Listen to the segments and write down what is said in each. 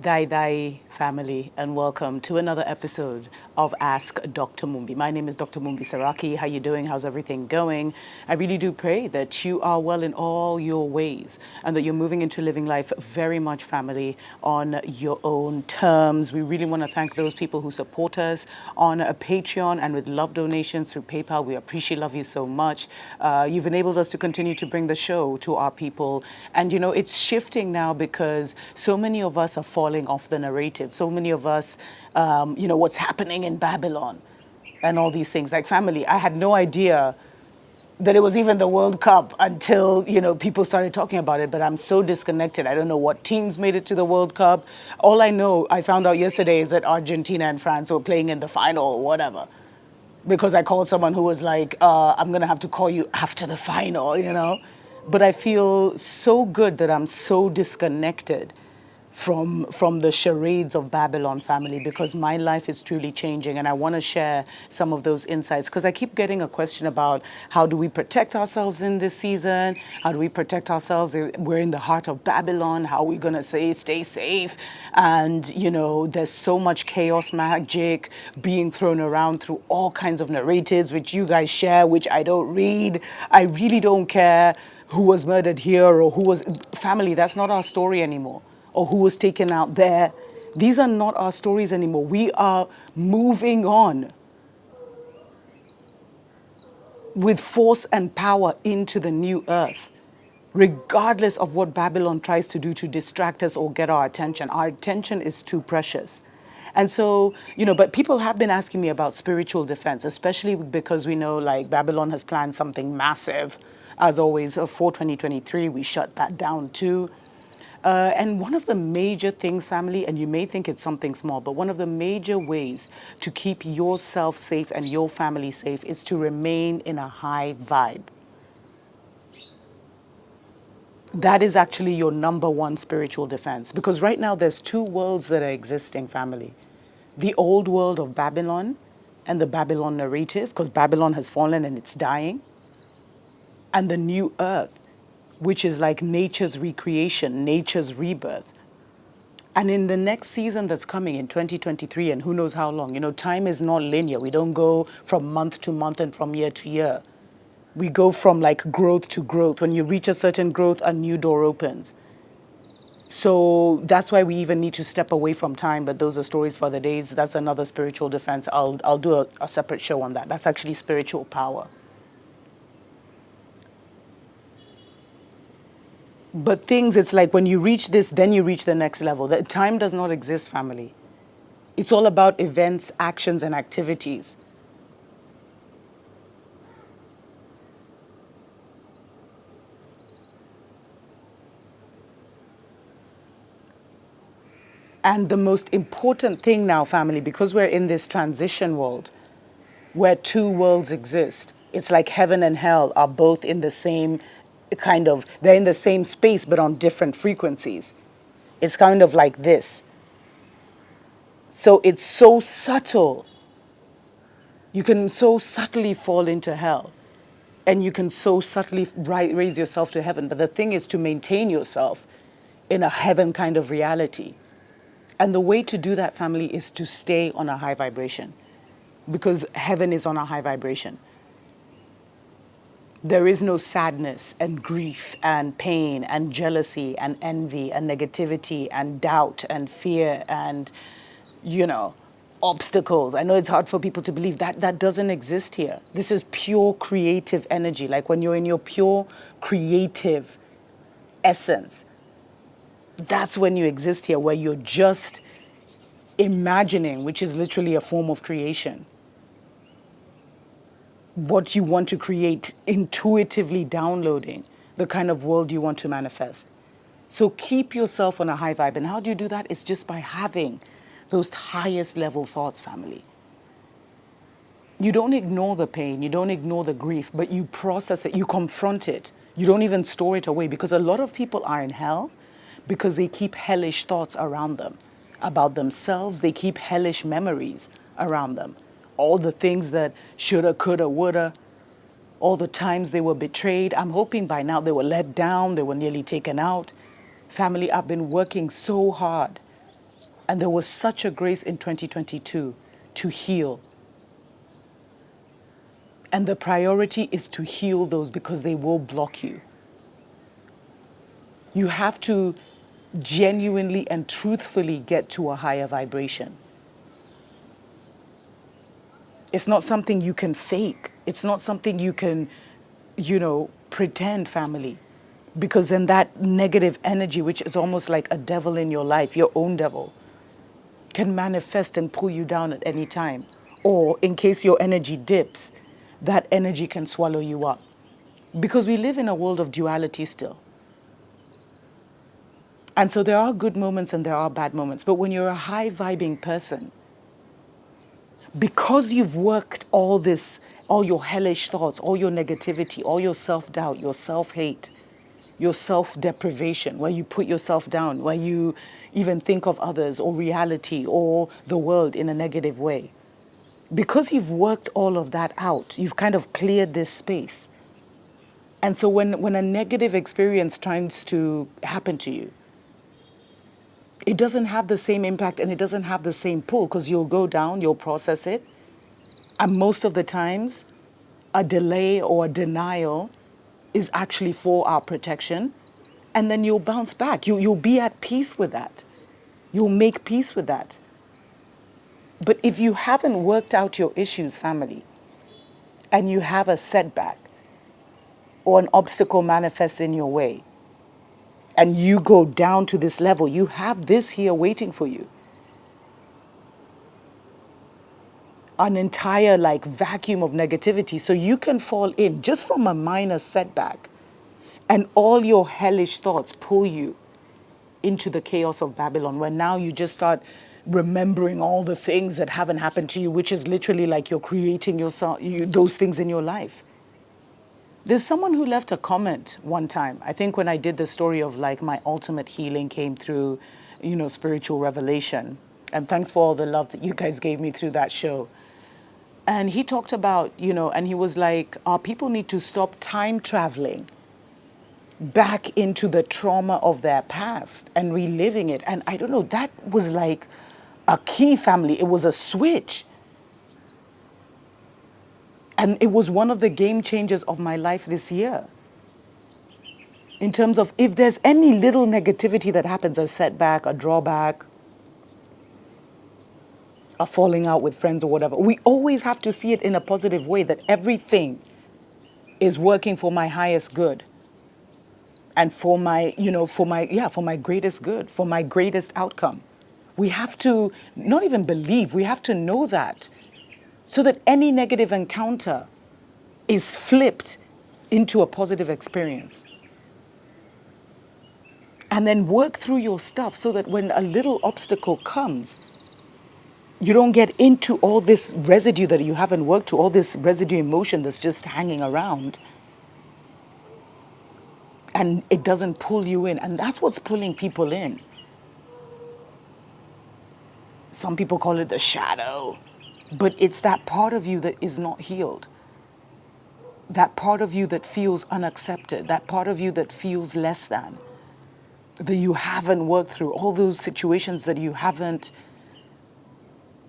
Dai family, and welcome to another episode of Ask Dr. Mumbi. My name is Dr. Mumbi Saraki. How you doing? How's everything going? I really do pray that you are well in all your ways and that you're moving into living life very much, family, on your own terms. We really want to thank those people who support us on a Patreon and with love donations through PayPal. We appreciate, love you so much. You've enabled us to continue to bring the show to our people. And, it's shifting now because so many of us are falling off the narrative. So many of us, what's happening in Babylon and all these things. Like family, I had no idea that it was even the World Cup until, people started talking about it. But I'm so disconnected. I don't know what teams made it to the World Cup. All I know, I found out yesterday, is that Argentina and France were playing in the final or whatever. Because I called someone who was like, I'm going to have to call you after the final. But I feel so good that I'm so disconnected from the charades of Babylon, family, because my life is truly changing, and I want to share some of those insights because I keep getting a question about how do we protect ourselves in this season? How do we protect ourselves? We're in the heart of Babylon. How are we going to stay safe? And, there's so much chaos magic being thrown around through all kinds of narratives, which you guys share, which I don't read. I really don't care who was murdered here or who was family. That's not our story anymore, or who was taken out there. These are not our stories anymore. We are moving on with force and power into the new earth, regardless of what Babylon tries to do to distract us or get our attention. Our attention is too precious. And so, but people have been asking me about spiritual defense, especially because we know like Babylon has planned something massive. As always, for 2023, we shut that down too. And one of the major things, family, and you may think it's something small, but one of the major ways to keep yourself safe and your family safe is to remain in a high vibe. That is actually your number one spiritual defense. Because right now there's two worlds that are existing, family. The old world of Babylon and the Babylon narrative, because Babylon has fallen and it's dying. And the new earth, which is like nature's recreation, nature's rebirth. And in the next season that's coming in 2023, and who knows how long, time is not linear. We don't go from month to month and from year to year. We go from like growth to growth. When you reach a certain growth, a new door opens. So that's why we even need to step away from time. But those are stories for the days. That's another spiritual defense. I'll do a separate show on that. That's actually spiritual power. But things, it's like when you reach this, then you reach the next level. That time does not exist, family. It's all about events, actions, and activities. And the most important thing now, family, because we're in this transition world where two worlds exist, it's like heaven and hell are both in the same they're in the same space but on different frequencies. It's kind of like this. So it's so subtle. You can so subtly fall into hell, and you can so subtly raise yourself to heaven. But the thing is to maintain yourself in a heaven kind of reality. And the way to do that, family, is to stay on a high vibration, because heaven is on a high vibration. There is no sadness and grief and pain and jealousy and envy and negativity and doubt and fear and, obstacles. I know it's hard for people to believe that that doesn't exist here. This is pure creative energy. Like when you're in your pure creative essence, that's when you exist here, where you're just imagining, which is literally a form of creation, what you want to create, intuitively downloading the kind of world you want to manifest. So keep yourself on a high vibe. And how do you do that? It's just by having those highest level thoughts, family. You don't ignore the pain, you don't ignore the grief, but you process it, you confront it. You don't even store it away, because a lot of people are in hell because they keep hellish thoughts around them about themselves. They keep hellish memories around them. All the things that shoulda, coulda, woulda, all the times they were betrayed. I'm hoping by now they were let down, they were nearly taken out. Family, I've been working so hard And there was such a grace in 2022 to heal. And the priority is to heal those because they will block you. You have to genuinely and truthfully get to a higher vibration. It's not something you can fake. It's not something you can, pretend, family. Because then that negative energy, which is almost like a devil in your life, your own devil, can manifest and pull you down at any time. Or in case your energy dips, that energy can swallow you up. Because we live in a world of duality still. And so there are good moments and there are bad moments. But when you're a high vibing person, because you've worked all your hellish thoughts, all your negativity, all your self-doubt, your self-hate, your self-deprivation, where you put yourself down, where you even think of others or reality or the world in a negative way. Because you've worked all of that out, you've kind of cleared this space. And so when a negative experience tries to happen to you, it doesn't have the same impact and it doesn't have the same pull because you'll go down, you'll process it. And most of the times, a delay or a denial is actually for our protection. And then you'll bounce back. You'll be at peace with that. You'll make peace with that. But if you haven't worked out your issues, family, and you have a setback or an obstacle manifests in your way, and you go down to this level, you have this here waiting for you. An entire vacuum of negativity. So you can fall in just from a minor setback and all your hellish thoughts pull you into the chaos of Babylon, where now you just start remembering all the things that haven't happened to you, which is literally like you're creating those things in your life. There's someone who left a comment one time. I think when I did the story of my ultimate healing came through, spiritual revelation. And thanks for all the love that you guys gave me through that show. And he talked about, and he was like, our people need to stop time traveling back into the trauma of their past and reliving it. And I don't know, that was like a key, family. It was a switch. And it was one of the game changers of my life this year. In terms of if there's any little negativity that happens, a setback, a drawback, a falling out with friends or whatever, we always have to see it in a positive way, that everything is working for my highest good. And for my greatest good, for my greatest outcome. We have to not even believe, we have to know that. So that any negative encounter is flipped into a positive experience. And then work through your stuff so that when a little obstacle comes, you don't get into all this residue that you haven't worked to, all this residue emotion that's just hanging around. And it doesn't pull you in. And that's what's pulling people in. Some people call it the shadow. But it's that part of you that is not healed. That part of you that feels unaccepted. That part of you that feels less than. That you haven't worked through. All those situations that you haven't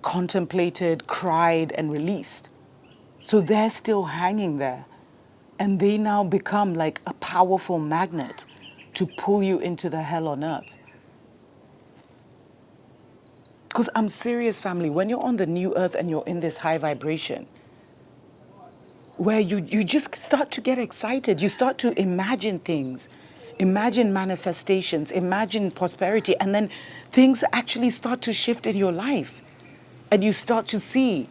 contemplated, cried, and released. So they're still hanging there. And they now become like a powerful magnet to pull you into the hell on earth. Because I'm serious, family, when you're on the new earth and you're in this high vibration, where you just start to get excited, you start to imagine things, imagine manifestations, imagine prosperity, and then things actually start to shift in your life. And you start to see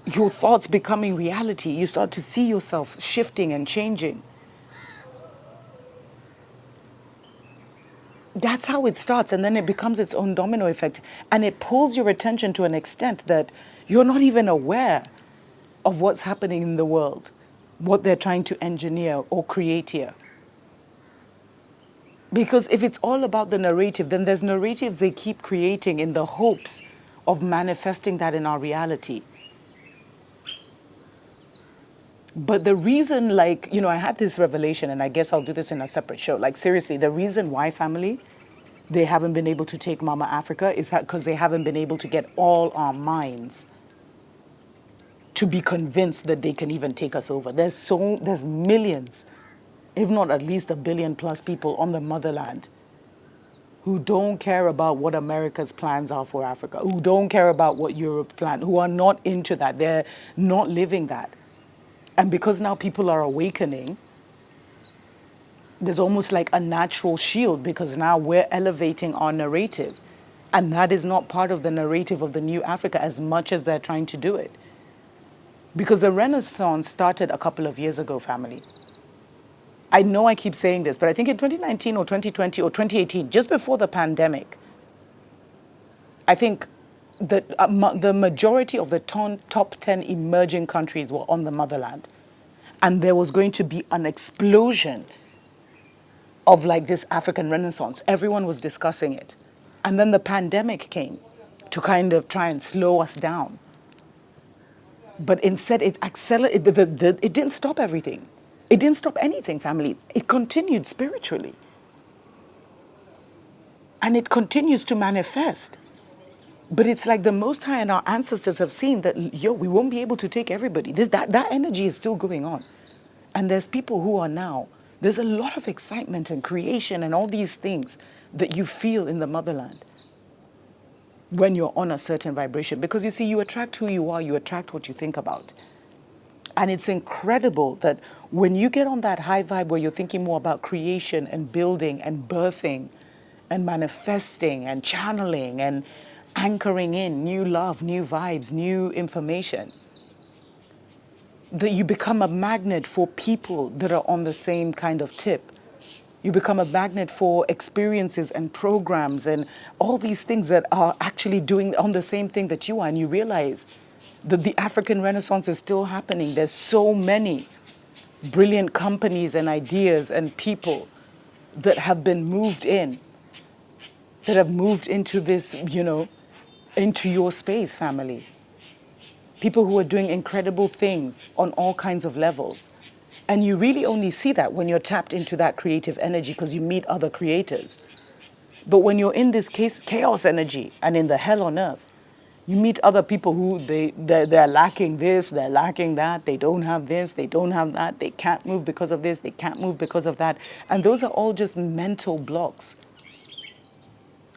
your thoughts becoming reality. You start to see yourself shifting and changing. That's how it starts, and then it becomes its own domino effect. And it pulls your attention to an extent that you're not even aware of what's happening in the world, what they're trying to engineer or create here. Because if it's all about the narrative, then there's narratives they keep creating in the hopes of manifesting that in our reality. But the reason, I had this revelation, and I guess I'll do this in a separate show. Seriously, the reason why, family, they haven't been able to take Mama Africa is because they haven't been able to get all our minds to be convinced that they can even take us over. There's millions, if not at least 1 billion plus people on the motherland who don't care about what America's plans are for Africa, who don't care about what Europe's plan, who are not into that. They're not living that. And because now people are awakening, there's almost like a natural shield because now we're elevating our narrative. And that is not part of the narrative of the new Africa as much as they're trying to do it. Because the Renaissance started a couple of years ago, family. I know I keep saying this, but I think in 2019 or 2020 or 2018, just before the pandemic, I think that the majority of the top 10 emerging countries were on the motherland. And there was going to be an explosion of like this African Renaissance. Everyone was discussing it. And then the pandemic came to kind of try and slow us down. But instead, it accelerated. It didn't stop everything. It didn't stop anything, family. It continued spiritually. And it continues to manifest. But it's like the Most High and our ancestors have seen that, we won't be able to take everybody. That energy is still going on. And there's people who are now, there's a lot of excitement and creation and all these things that you feel in the motherland when you're on a certain vibration. Because you see, you attract who you are, you attract what you think about. And it's incredible that when you get on that high vibe where you're thinking more about creation and building and birthing and manifesting and channeling and anchoring in new love, new vibes, new information, that you become a magnet for people that are on the same kind of tip. You become a magnet for experiences and programs and all these things that are actually doing on the same thing that you are. And you realize that the African Renaissance is still happening. There's so many brilliant companies and ideas and people that have been moved in, that have moved into this, into your space, family. People who are doing incredible things on all kinds of levels. And you really only see that when you're tapped into that creative energy because you meet other creators. But when you're in this chaos energy and in the hell on earth, you meet other people who they're lacking this, they're lacking that, they don't have this, they don't have that, they can't move because of this, they can't move because of that. And those are all just mental blocks.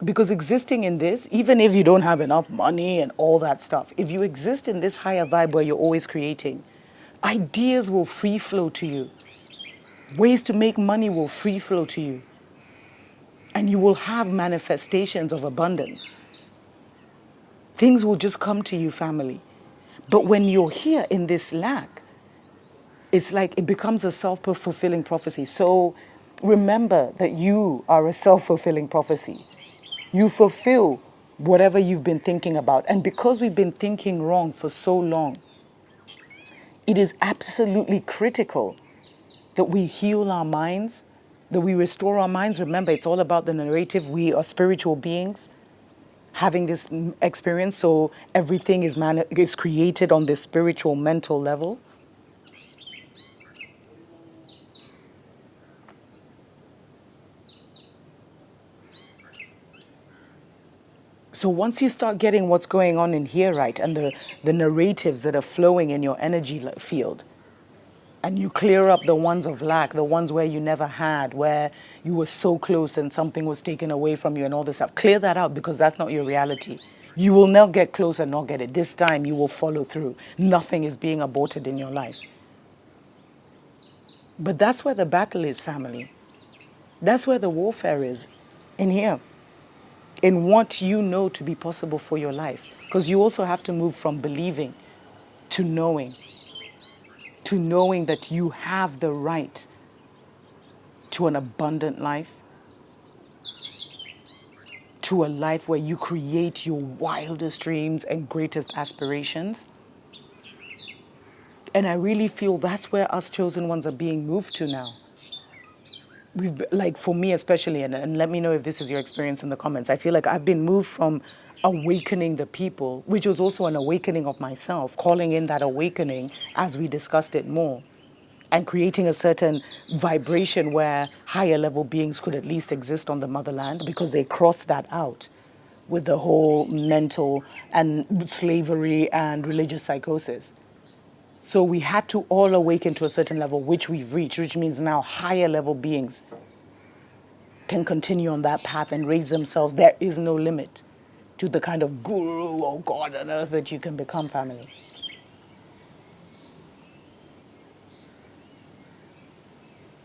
Because existing in this, even if you don't have enough money and all that stuff, if you exist in this higher vibe where you're always creating, ideas will free flow to you. Ways to make money will free flow to you. And you will have manifestations of abundance. Things will just come to you, family. But when you're here in this lack, it's like it becomes a self-fulfilling prophecy. So remember that you are a self-fulfilling prophecy. You fulfill whatever you've been thinking about. And because we've been thinking wrong for so long, it is absolutely critical that we heal our minds, that we restore our minds. Remember, it's all about the narrative. We are spiritual beings having this experience, so everything is created on this spiritual, mental level. So once you start getting what's going on in here, right, and the narratives that are flowing in your energy field, and you clear up the ones of lack, the ones where you never had, where you were so close and something was taken away from you and all this stuff, clear that out because that's not your reality. You will not get close and not get it. This time you will follow through. Nothing is being aborted in your life. But that's where the battle is, family. That's where the warfare is, in here. In what you know to be possible for your life. Because you also have to move from believing to knowing that you have the right to an abundant life, to a life where you create your wildest dreams and greatest aspirations. And I really feel that's where us chosen ones are being moved to now. Like for me especially, and let me know if this is your experience in the comments, I feel like I've been moved from awakening the people, which was also an awakening of myself, calling in that awakening as we discussed it more. and creating a certain vibration where higher level beings could at least exist on the motherland, because they crossed that out with the whole mental and slavery and religious psychosis. So we had to all awaken to a certain level, which we've reached, which means now higher level beings can continue on that path and raise themselves. There is no limit to the kind of guru or God on earth that you can become, family.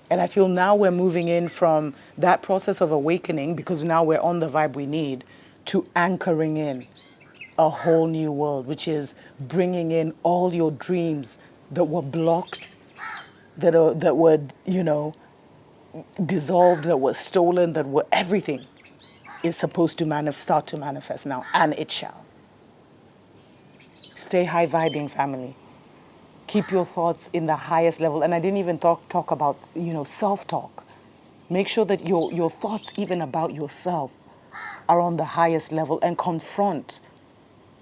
And I feel now we're moving in from that process of awakening, because now we're on the vibe we need, to anchoring in a whole new world, which is bringing in all your dreams that were blocked, that were, dissolved, that were stolen, that were everything is supposed to start to manifest now, and it shall. Stay high vibing, family. Keep your thoughts in the highest level. And I didn't even talk about, self-talk. Make sure that your thoughts, even about yourself, are on the highest level, and confront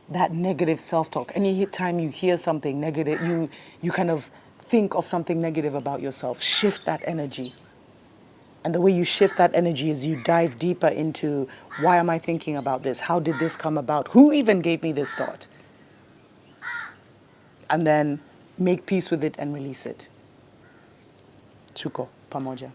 that negative self-talk. Any time you hear something negative, you kind of think of something negative about yourself, shift that energy. And the way you shift that energy is you dive deeper into, why am I thinking about this? How did this come about? Who even gave me this thought? And then make peace with it and release it. Chuko, pamoja.